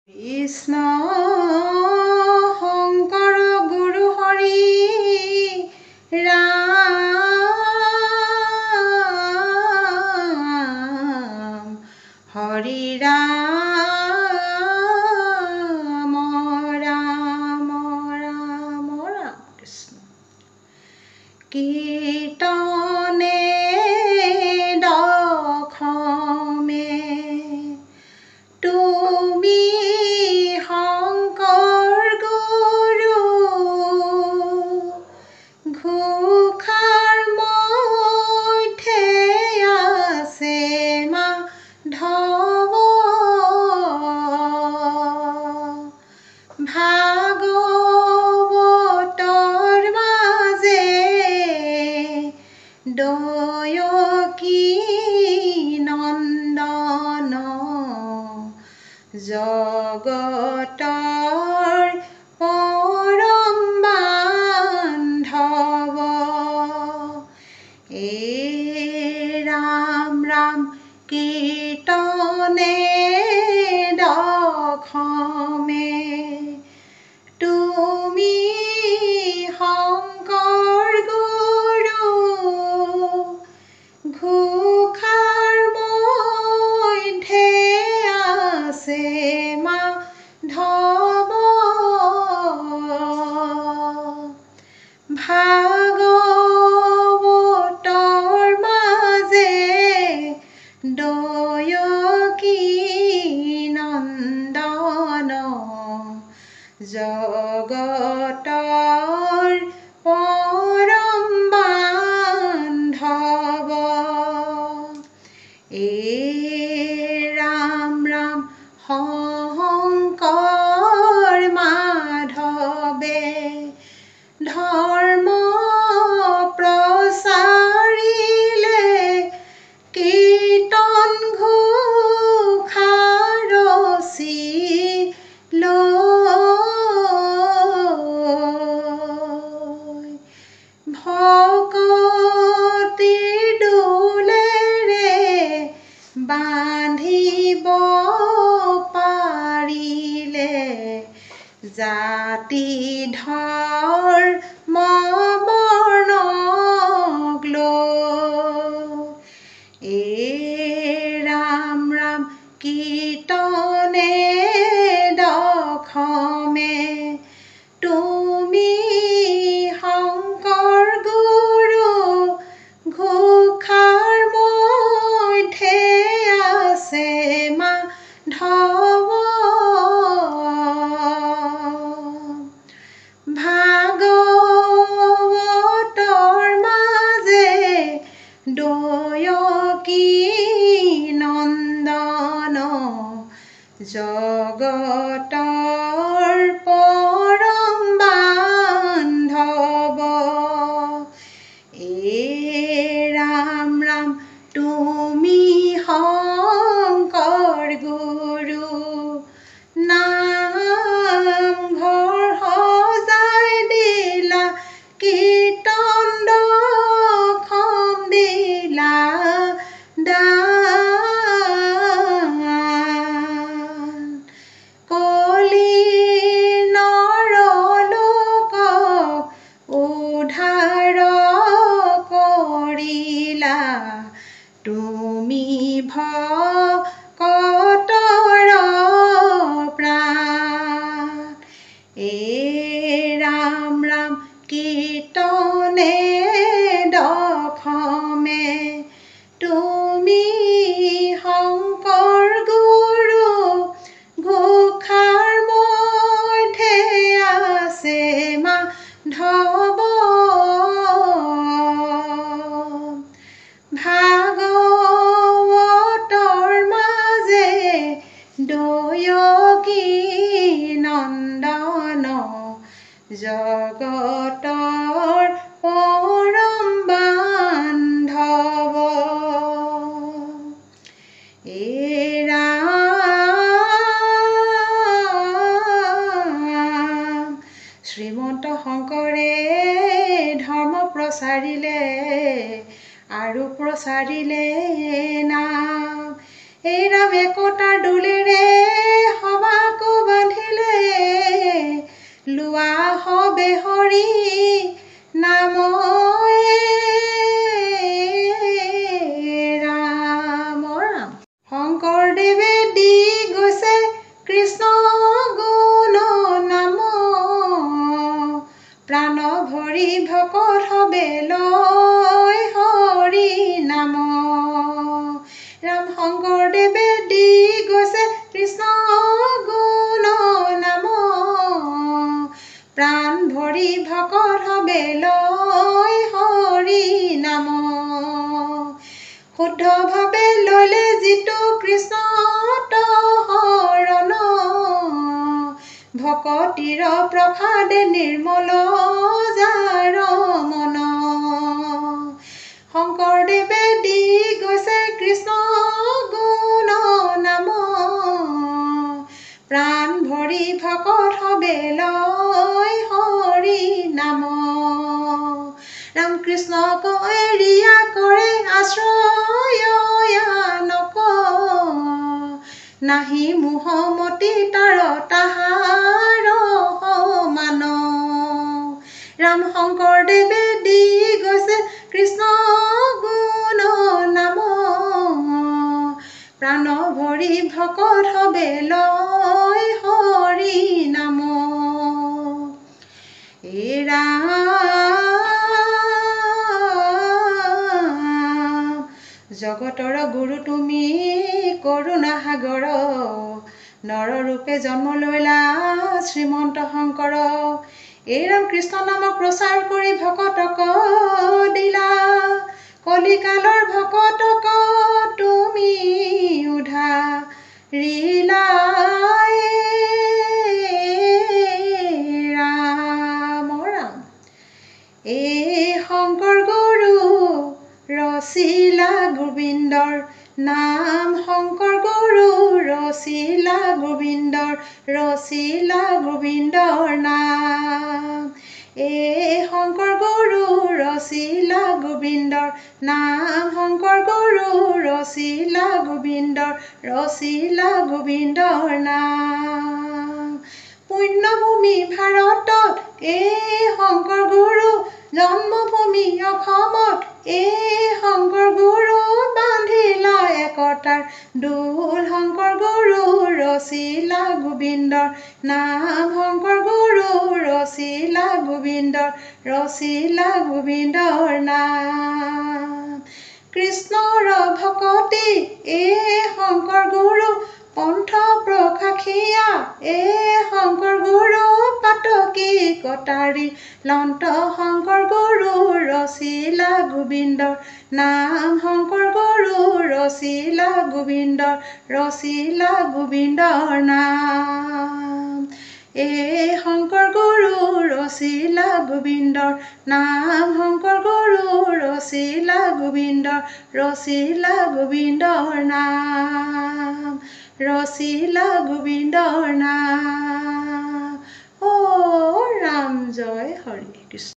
কৃষ্ণ শংকৰ গুৰু হৰি ৰাম হৰি ৰাম ৰাম ৰাম ৰাম কৃষ্ণ কীৰ্তনে দখমে তুমি শংকৰ গুৰু ঘোষাৰ মধ্যে আছে মাধৱ ভাগৱতৰ মাজে দয়কী নন্দন জগতৰ পৰম বান্ধৱ ৰাম ৰাম কীৰ্তনে দখমে তুমি শংকৰ গুৰু ঘোষাৰ মধ্যে আছে মাধৱ ভাগৱতৰ মাজে দয়কী নন্দন জগতৰ পৰম বান্ধৱ ৰাম ৰাম শংকৰ মাধৱে ধৰ্ম প্ৰচাৰিলে কীৰ্তন ঘোষা ৰচি ভকতিৰ দোলেৰে বান্ধিব পাৰিলে জাতি ধৰ্ম বৰ্ণক লৈ ৰাম ৰাম কীৰ্তনে দখমে তুমি শংকৰ গুৰু ঘোষাৰ মধ্যে আছে মাধৱ ভাগৱতৰ মাজে দয়কী নন্দন জগতৰ পৰম বান্ধৱ ৰাম ৰাম তুমি শংকৰ গুৰু নামঘৰ সজাই দিলা কীৰ্তন দখম দিলা দান কলি নৰলোকক উদ্ধাৰ কৰিলা তুমি ভকতৰ প্ৰাণ ৰাম ৰাম কীৰ্তনে দখমে তুমি শংকৰ গুৰু ঘোষাৰ মধ্যে আছে মাধৱ ভাগৱতৰ মাজে দয়কী নন্দন জগতৰ পৰম বান্ধৱ ৰাম শ্ৰীমন্ত শংকৰে ধৰ্ম প্ৰচাৰিলে আৰু প্ৰচাৰিলে নাম এই ৰাম একতাৰ দোলেৰে সভা ভকতিৰ প্ৰসাদে নিৰ্মল যাৰ মন শংকৰদেৱে দি গৈছে কৃষ্ণ গুণ নাম প্ৰাণ ভৰি ভকত হবে লয় হৰি নাম ৰামকৃষ্ণক এৰিয়া কৰে আশ্ৰয় আনক নাহি মোহমতি তাৰ তাহাৰ সমান ৰাম শংকৰদেৱে দি গৈছে কৃষ্ণ গুণ নাম প্ৰাণ ভৰি ভকত হবে লয় হৰি নাম এ ৰাম জগতৰ গুৰু তুমি কৰুণা সাগৰ নৰৰূপে জন্ম লৈলা শ্ৰীমন্ত শংকৰ এই ৰাম কৃষ্ণ নামক প্ৰচাৰ কৰি ভকতক দিলা কলিকালৰ ভকতক তুমি উধাৰিলা ৰাম ৰাম এই শংকৰ গুৰু ৰচিলা গোবিন্দৰ নাম শংকৰ গুৰু ৰচিলা গোবিন্দৰ নাম এই শংকৰ গুৰু ৰচিলা গোবিন্দৰ নাম শংকৰ গুৰু ৰচিলা গোবিন্দৰ নাম পুণ্যভূমি ভাৰতত এই শংকৰ গুৰু জন্মভূমি অসমত এই শংকৰ গুৰু বান্ধিলা একতাৰ দোল শংকৰ গুৰু ৰচিলা গোবিন্দৰ নাম শংকৰ গুৰু ৰচিলা গোবিন্দৰ নাম কৃষ্ণৰ ভকতি এই শংকৰ গুৰু পন্থ প্ৰকাশিয়া এই শংকৰ গুৰু পাতকী কটাৰী লন্ত শংকৰ গুৰু ৰচিলা গোবিন্দৰ নাম শংকৰ গুৰু ৰচিলা গোবিন্দৰ নাম এই শংকৰ গুৰু ৰচিলা গোবিন্দৰ নাম শংকৰ গুৰু ৰচিলা গোবিন্দৰ নাম ও ৰাম জয় হৰি কৃষ্ণ।